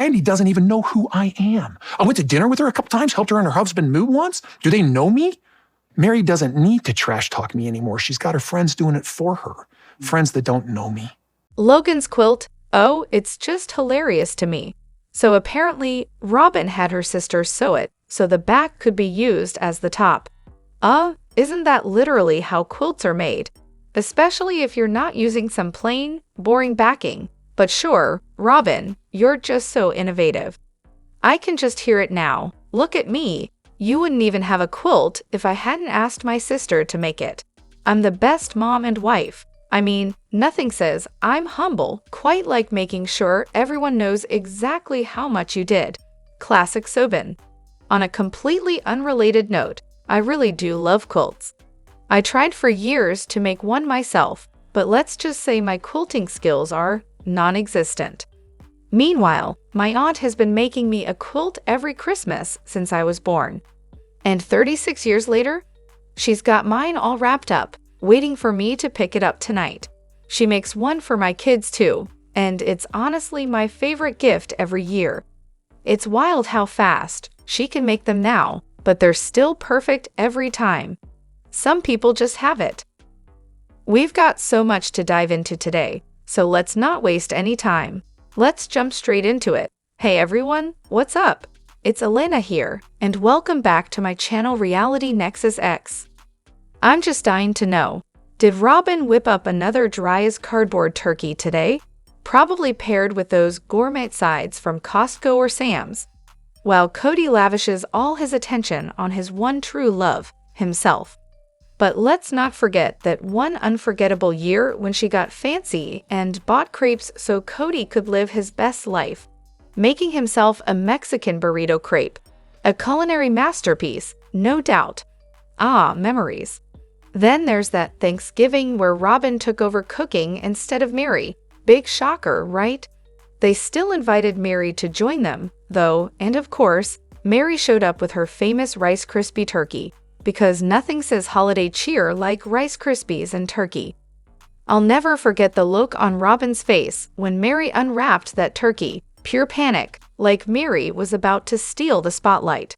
Andy doesn't even know who I am. I went to dinner with her a couple times, helped her and her husband move once. Do they know me? Mary doesn't need to trash talk me anymore. She's got her friends doing it for her. Friends that don't know me. Logan's quilt. Oh, it's just hilarious to me. So apparently, Robyn had her sister sew it so the back could be used as the top. Isn't that literally how quilts are made? Especially if you're not using some plain, boring backing. But sure, Robyn, you're just so innovative. I can just hear it now. Look at me. You wouldn't even have a quilt if I hadn't asked my sister to make it. I'm the best mom and wife. I mean, nothing says I'm humble quite like making sure everyone knows exactly how much you did. Classic Sobin. On a completely unrelated note, I really do love quilts. I tried for years to make one myself, but let's just say my quilting skills are non-existent. Meanwhile, my aunt has been making me a quilt every Christmas since I was born. And 36 years later, she's got mine all wrapped up, waiting for me to pick it up tonight. She makes one for my kids too, and it's honestly my favorite gift every year. It's wild how fast she can make them now, but they're still perfect every time. Some people just have it. We've got so much to dive into today, so let's not waste any time. Let's jump straight into it. Hey everyone, what's up? It's Elena here, and welcome back to my channel Reality Nexus X. I'm just dying to know, did Robyn whip up another dry as cardboard turkey today? Probably paired with those gourmet sides from Costco or Sam's. While Kody lavishes all his attention on his one true love, himself. But let's not forget that one unforgettable year when she got fancy and bought crepes so Kody could live his best life, making himself a Mexican burrito crepe. A culinary masterpiece, no doubt. Ah, memories. Then there's that Thanksgiving where Robyn took over cooking instead of Mary. Big shocker, right? They still invited Mary to join them, though, and of course, Mary showed up with her famous Rice Krispie turkey, because nothing says holiday cheer like Rice Krispies and turkey. I'll never forget the look on Robyn's face when Mary unwrapped that turkey, pure panic, like Mary was about to steal the spotlight.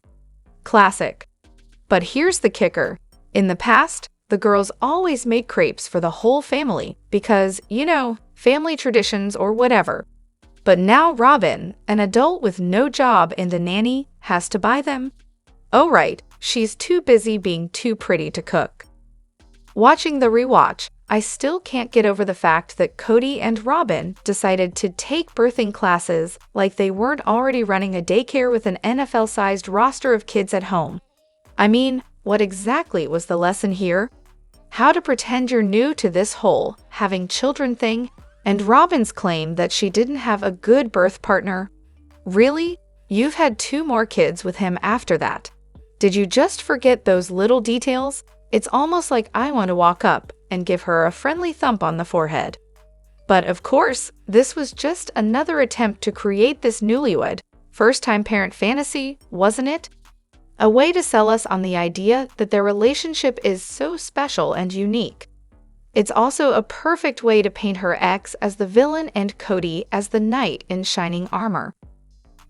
Classic. But here's the kicker. In the past, the girls always made crepes for the whole family because, family traditions or whatever. But now Robyn, an adult with no job and a nanny, has to buy them. Oh right, she's too busy being too pretty to cook. Watching the rewatch, I still can't get over the fact that Kody and Robyn decided to take birthing classes like they weren't already running a daycare with an NFL-sized roster of kids at home. I mean, what exactly was the lesson here? How to pretend you're new to this whole having children thing, and Robyn's claim that she didn't have a good birth partner. Really? You've had 2 more kids with him after that. Did you just forget those little details? It's almost like I want to walk up and give her a friendly thump on the forehead. But of course, this was just another attempt to create this newlywed, first-time parent fantasy, wasn't it? A way to sell us on the idea that their relationship is so special and unique. It's also a perfect way to paint her ex as the villain and Kody as the knight in shining armor.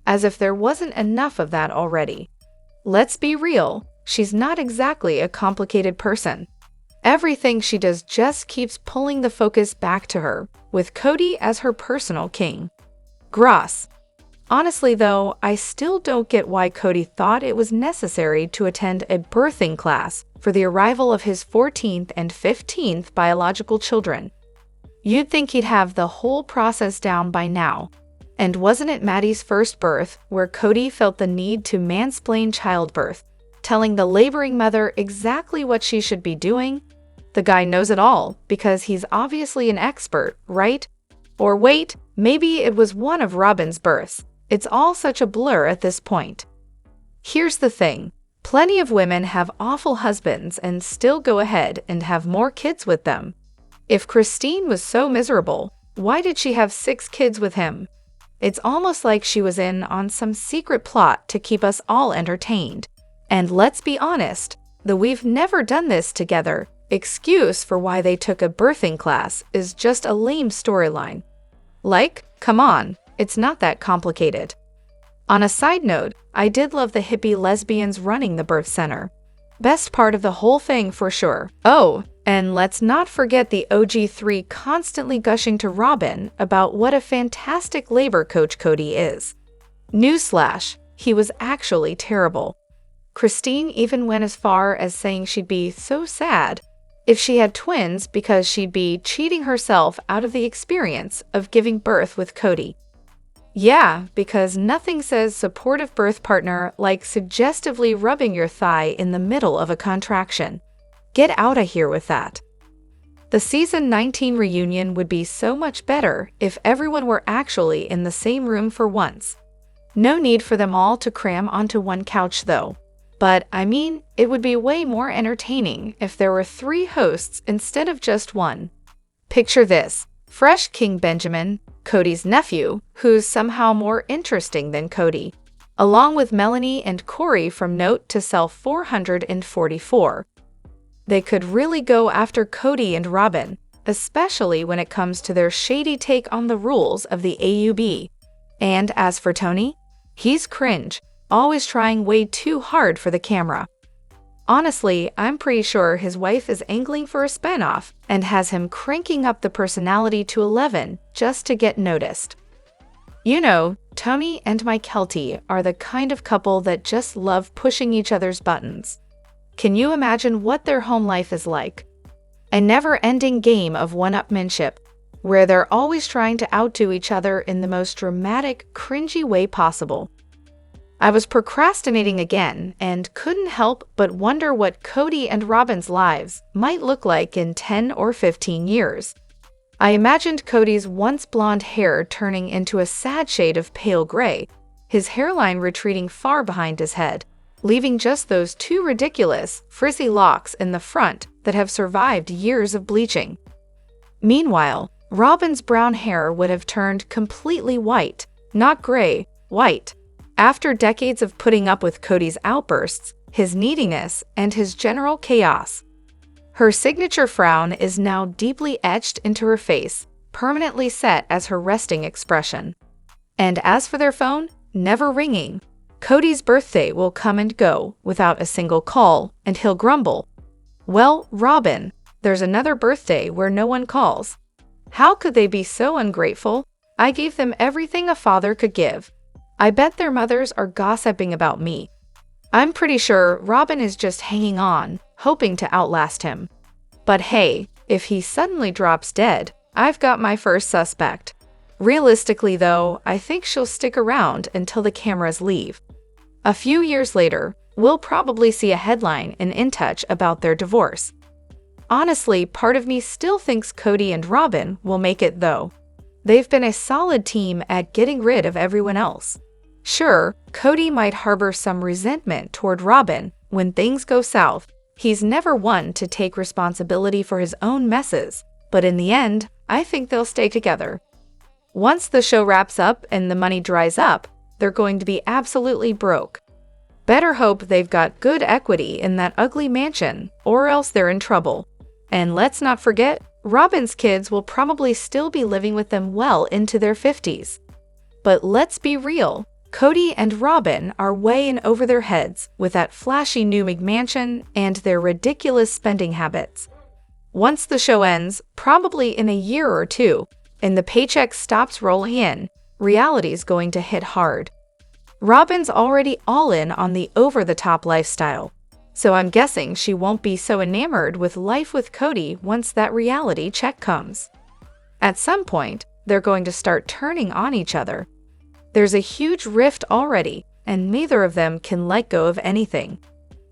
As if there wasn't enough of that already. Let's be real, she's not exactly a complicated person. Everything she does just keeps pulling the focus back to her, with Kody as her personal king. Gross. Honestly though, I still don't get why Kody thought it was necessary to attend a birthing class for the arrival of his 14th and 15th biological children. You'd think he'd have the whole process down by now. And wasn't it Maddie's first birth where Kody felt the need to mansplain childbirth, telling the laboring mother exactly what she should be doing? The guy knows it all because he's obviously an expert, right? Or wait, maybe it was one of Robyn's births. It's all such a blur at this point. Here's the thing. Plenty of women have awful husbands and still go ahead and have more kids with them. If Christine was so miserable, why did she have 6 kids with him? It's almost like she was in on some secret plot to keep us all entertained. And let's be honest, the "we've never done this together" excuse for why they took a birthing class is just a lame storyline. Like, come on, it's not that complicated. On a side note, I did love the hippie lesbians running the birth center. Best part of the whole thing for sure. Oh, and let's not forget the OG3 constantly gushing to Robyn about what a fantastic labor coach Kody is. Newsflash, he was actually terrible. Christine even went as far as saying she'd be so sad if she had twins because she'd be cheating herself out of the experience of giving birth with Kody. Yeah, because nothing says supportive birth partner like suggestively rubbing your thigh in the middle of a contraction. Get out of here with that. The season 19 reunion would be so much better if everyone were actually in the same room for once. No need for them all to cram onto one couch though. But, I mean, it would be way more entertaining if there were 3 hosts instead of just one. Picture this. Fresh King Benjamin, Kody's nephew, who's somehow more interesting than Kody, along with Melanie and Corey from Note to Self 444. They could really go after Kody&Robyn, especially when it comes to their shady take on the rules of the AUB. And as for Tony, he's cringe, always trying way too hard for the camera. Honestly, I'm pretty sure his wife is angling for a spinoff and has him cranking up the personality to 11 just to get noticed. You know, Tony and my Keltie are the kind of couple that just love pushing each other's buttons. Can you imagine what their home life is like? A never-ending game of one-upmanship, where they're always trying to outdo each other in the most dramatic, cringy way possible. I was procrastinating again and couldn't help but wonder what Kody&Robyn's lives might look like in 10 or 15 years. I imagined Kody's once blonde hair turning into a sad shade of pale gray, his hairline retreating far behind his head, leaving just those 2 ridiculous, frizzy locks in the front that have survived years of bleaching. Meanwhile, Robyn's brown hair would have turned completely white, not gray, white. After decades of putting up with Kody's outbursts, his neediness, and his general chaos. Her signature frown is now deeply etched into her face, permanently set as her resting expression. And as for their phone, never ringing. Kody's birthday will come and go without a single call, and he'll grumble. Well, Robyn, there's another birthday where no one calls. How could they be so ungrateful? I gave them everything a father could give. I bet their mothers are gossiping about me. I'm pretty sure Robyn is just hanging on, hoping to outlast him. But hey, if he suddenly drops dead, I've got my first suspect. Realistically though, I think she'll stick around until the cameras leave. A few years later, we'll probably see a headline in In Touch about their divorce. Honestly, part of me still thinks Kody&Robyn will make it though. They've been a solid team at getting rid of everyone else. Sure, Kody might harbor some resentment toward Robyn when things go south. He's never one to take responsibility for his own messes, but in the end, I think they'll stay together. Once the show wraps up and the money dries up, they're going to be absolutely broke. Better hope they've got good equity in that ugly mansion, or else they're in trouble. And let's not forget, Robyn's kids will probably still be living with them well into their 50s. But let's be real, Kody&Robyn are way in over their heads with that flashy new McMansion and their ridiculous spending habits. Once the show ends, probably in a year or 2, and the paycheck stops rolling in, reality's going to hit hard. Robyn's already all in on the over-the-top lifestyle, so I'm guessing she won't be so enamored with life with Kody once that reality check comes. At some point, they're going to start turning on each other. There's a huge rift already, and neither of them can let go of anything.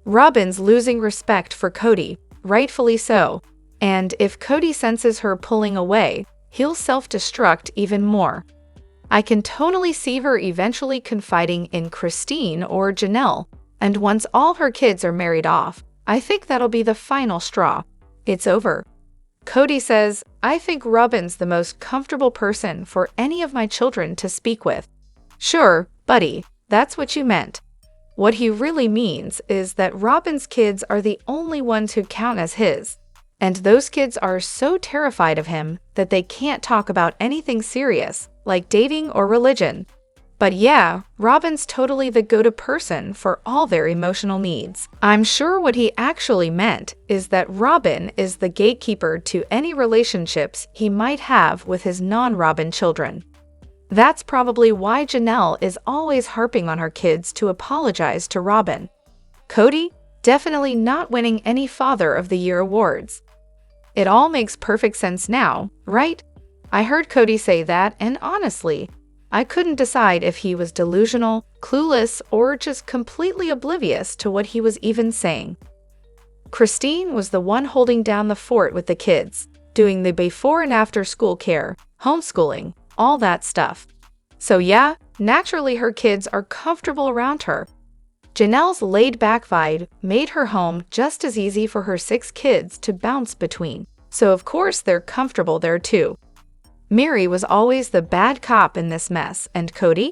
Robyn's losing respect for Kody, rightfully so, and if Kody senses her pulling away, he'll self-destruct even more. I can totally see her eventually confiding in Christine or Janelle, and once all her kids are married off, I think that'll be the final straw. It's over. Kody says, I think Robyn's the most comfortable person for any of my children to speak with. Sure, buddy, that's what you meant. What he really means is that Robyn's kids are the only ones who count as his, and those kids are so terrified of him that they can't talk about anything serious, like dating or religion. But yeah, Robyn's totally the go-to person for all their emotional needs. I'm sure what he actually meant is that Robyn is the gatekeeper to any relationships he might have with his non-Robyn children. That's probably why Janelle is always harping on her kids to apologize to Robyn. Kody, definitely not winning any Father of the Year awards. It all makes perfect sense now, right? I heard Kody say that, and honestly, I couldn't decide if he was delusional, clueless, or just completely oblivious to what he was even saying. Christine was the one holding down the fort with the kids, doing the before and after school care, homeschooling, all that stuff. So yeah, naturally her kids are comfortable around her. Janelle's laid-back vibe made her home just as easy for her 6 kids to bounce between, so of course they're comfortable there too. Mary was always the bad cop in this mess, and Kody?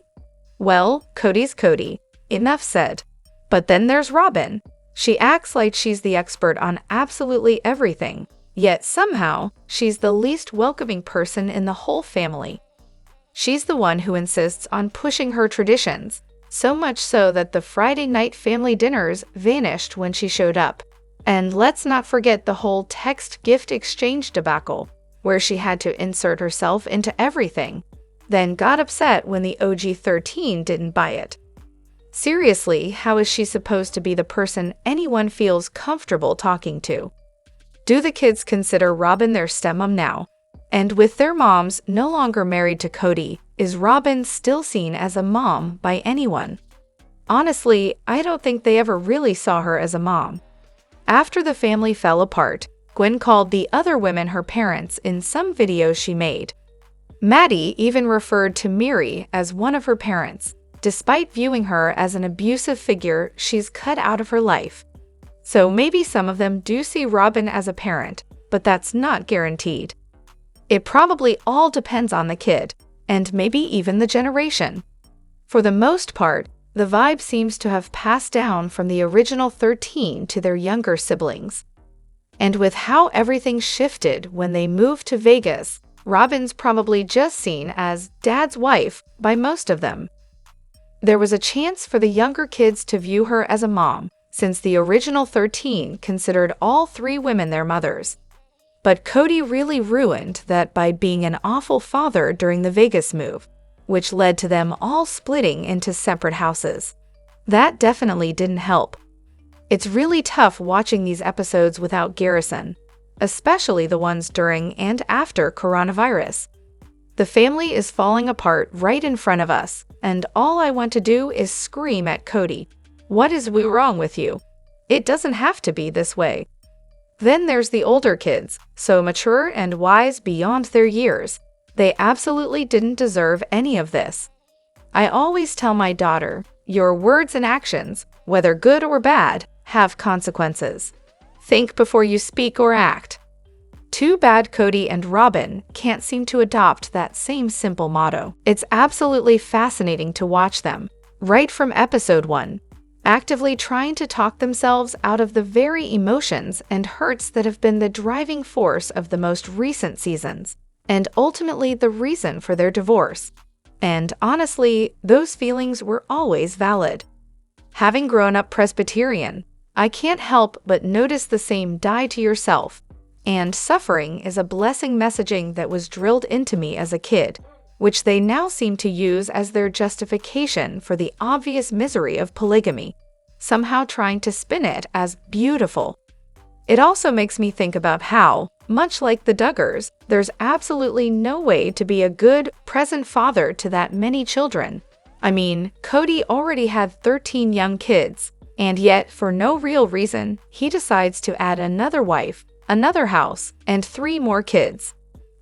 Well, Kody's Kody. Enough said. But then there's Robyn. She acts like she's the expert on absolutely everything, yet somehow she's the least welcoming person in the whole family. She's the one who insists on pushing her traditions, so much so that the Friday night family dinners vanished when she showed up. And let's not forget the whole text gift exchange debacle, where she had to insert herself into everything, then got upset when the OG 13 didn't buy it. Seriously, how is she supposed to be the person anyone feels comfortable talking to? Do the kids consider Robyn their stepmom now? And with their moms no longer married to Kody, is Robyn still seen as a mom by anyone? Honestly, I don't think they ever really saw her as a mom. After the family fell apart, Gwen called the other women her parents in some videos she made. Maddie even referred to Miri as one of her parents, despite viewing her as an abusive figure she's cut out of her life. So maybe some of them do see Robyn as a parent, but that's not guaranteed. It probably all depends on the kid, and maybe even the generation. For the most part, the vibe seems to have passed down from the original 13 to their younger siblings. And with how everything shifted when they moved to Vegas, Robyn's probably just seen as dad's wife by most of them. There was a chance for the younger kids to view her as a mom, since the original 13 considered all 3 women their mothers. But Kody really ruined that by being an awful father during the Vegas move, which led to them all splitting into separate houses. That definitely didn't help. It's really tough watching these episodes without Garrison, especially the ones during and after coronavirus. The family is falling apart right in front of us, and all I want to do is scream at Kody. What is wrong with you? It doesn't have to be this way. Then there's the older kids, so mature and wise beyond their years. They absolutely didn't deserve any of this. I always tell my daughter, your words and actions, whether good or bad, have consequences. Think before you speak or act. Too bad Kody and Robyn can't seem to adopt that same simple motto. It's absolutely fascinating to watch them, right from episode 1, actively trying to talk themselves out of the very emotions and hurts that have been the driving force of the most recent seasons, and ultimately the reason for their divorce. And honestly, those feelings were always valid. Having grown up Presbyterian, I can't help but notice the same die to yourself, and suffering is a blessing messaging that was drilled into me as a kid, which they now seem to use as their justification for the obvious misery of polygamy, somehow trying to spin it as beautiful. It also makes me think about how, much like the Duggars, there's absolutely no way to be a good, present father to that many children. I mean, Kody already had 13 young kids, and yet, for no real reason, he decides to add another wife, another house, and 3 more kids.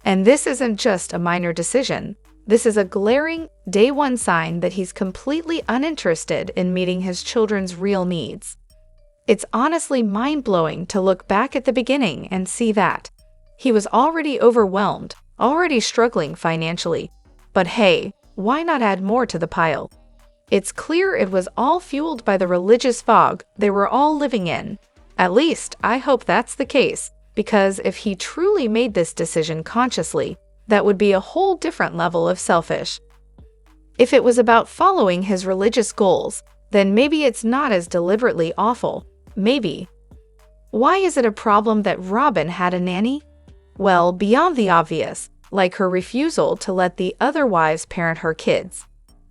And this isn't just a minor decision. This is a glaring, day one sign that he's completely uninterested in meeting his children's real needs. It's honestly mind-blowing to look back at the beginning and see that. He was already overwhelmed, already struggling financially. But hey, why not add more to the pile? It's clear it was all fueled by the religious fog they were all living in. At least, I hope that's the case, because if he truly made this decision consciously, that would be a whole different level of selfish. If it was about following his religious goals, then maybe it's not as deliberately awful. Maybe. Why is it a problem that Robyn had a nanny? Well, beyond the obvious, like her refusal to let the other wives parent her kids.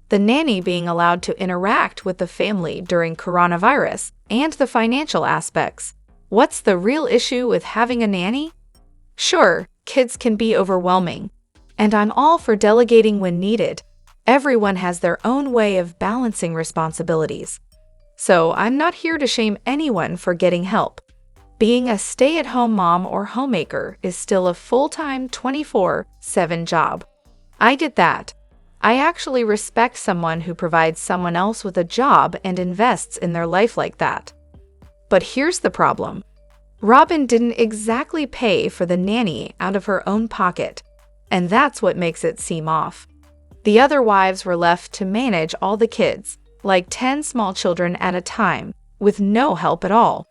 The nanny being allowed to interact with the family during coronavirus, and the financial aspects. What's the real issue with having a nanny? Sure, kids can be overwhelming. And I'm all for delegating when needed. Everyone has their own way of balancing responsibilities. So I'm not here to shame anyone for getting help. Being a stay-at-home mom or homemaker is still a full-time 24/7 job. I get that. I actually respect someone who provides someone else with a job and invests in their life like that. But here's the problem. Robyn didn't exactly pay for the nanny out of her own pocket, and that's what makes it seem off. The other wives were left to manage all the kids, like 10 small children at a time, with no help at all.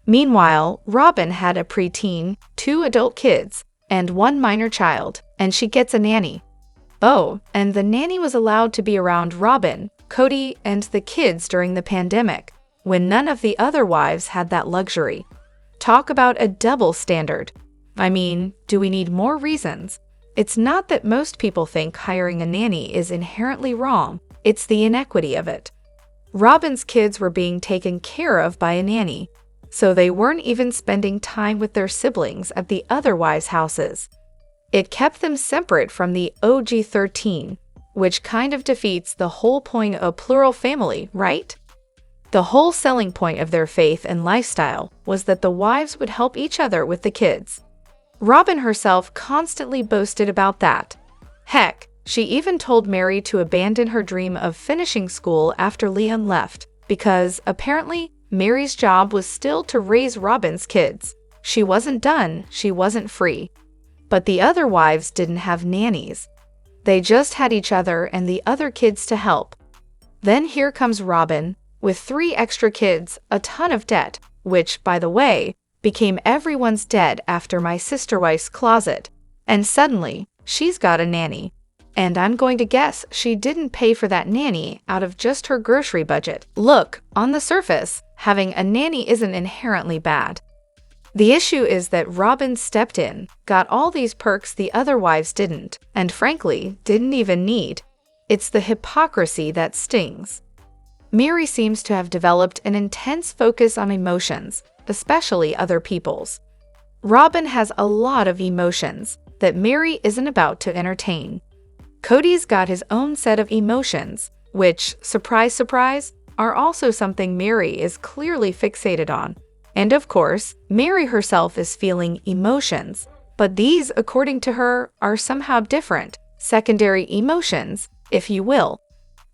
Meanwhile, Robyn had a preteen, 2 adult kids, and 1 minor child, and she gets a nanny. Oh, and the nanny was allowed to be around Robyn, Kody, and the kids during the pandemic, when none of the other wives had that luxury. Talk about a double standard. I mean, do we need more reasons? It's not that most people think hiring a nanny is inherently wrong, it's the inequity of it. Robyn's kids were being taken care of by a nanny, so they weren't even spending time with their siblings at the other wives' houses. It kept them separate from the OG-13, which kind of defeats the whole point of a plural family, right? The whole selling point of their faith and lifestyle was that the wives would help each other with the kids. Robyn herself constantly boasted about that. Heck, she even told Mary to abandon her dream of finishing school after Leon left, because, apparently, Mary's job was still to raise Robyn's kids. She wasn't done, she wasn't free. But the other wives didn't have nannies. They just had each other and the other kids to help. Then here comes Robyn, with 3 extra kids, a ton of debt, which, by the way, became everyone's debt after my sister-wife's closet. And suddenly, she's got a nanny. And I'm going to guess she didn't pay for that nanny out of just her grocery budget. Look, on the surface, having a nanny isn't inherently bad. The issue is that Robyn stepped in, got all these perks the other wives didn't, and frankly, didn't even need. It's the hypocrisy that stings. Mary seems to have developed an intense focus on emotions, especially other people's. Robyn has a lot of emotions that Mary isn't about to entertain. Kody's got his own set of emotions, which, surprise, surprise, are also something Mary is clearly fixated on. And of course, Mary herself is feeling emotions, but these, according to her, are somehow different, secondary emotions, if you will.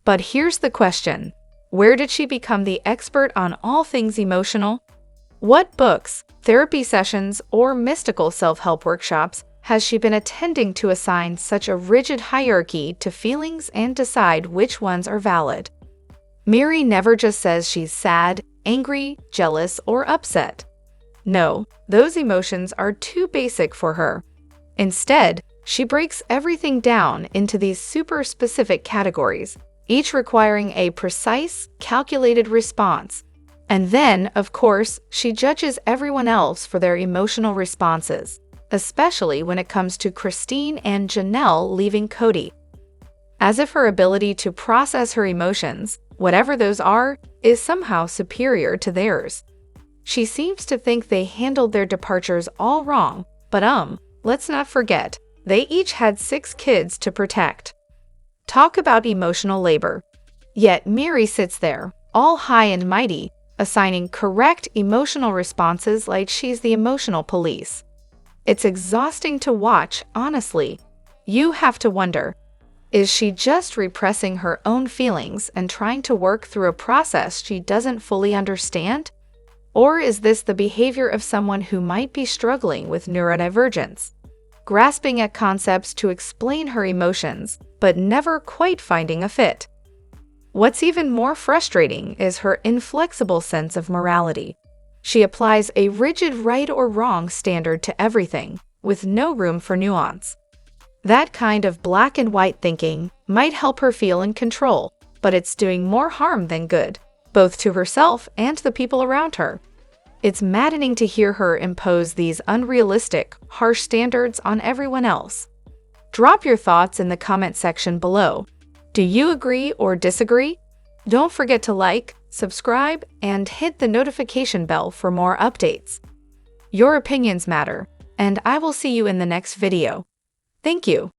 But here's the question. Where did she become the expert on all things emotional? What books, therapy sessions, or mystical self-help workshops has she been attending to assign such a rigid hierarchy to feelings and decide which ones are valid? Mary never just says she's sad, angry, jealous, or upset. No, those emotions are too basic for her. Instead, she breaks everything down into these super specific categories, each requiring a precise, calculated response. And then, of course, she judges everyone else for their emotional responses, especially when it comes to Christine and Janelle leaving Kody. As if her ability to process her emotions, whatever those are, is somehow superior to theirs. She seems to think they handled their departures all wrong, but let's not forget, they each had 6 kids to protect. Talk about emotional labor. Yet Mary sits there, all high and mighty, assigning correct emotional responses like she's the emotional police. It's exhausting to watch, honestly. You have to wonder, is she just repressing her own feelings and trying to work through a process she doesn't fully understand? Or is this the behavior of someone who might be struggling with neurodivergence, grasping at concepts to explain her emotions, but never quite finding a fit? What's even more frustrating is her inflexible sense of morality. She applies a rigid right or wrong standard to everything, with no room for nuance. That kind of black and white thinking might help her feel in control, but it's doing more harm than good, both to herself and the people around her. It's maddening to hear her impose these unrealistic, harsh standards on everyone else. Drop your thoughts in the comment section below. Do you agree or disagree? Don't forget to like, subscribe, and hit the notification bell for more updates. Your opinions matter, and I will see you in the next video. Thank you.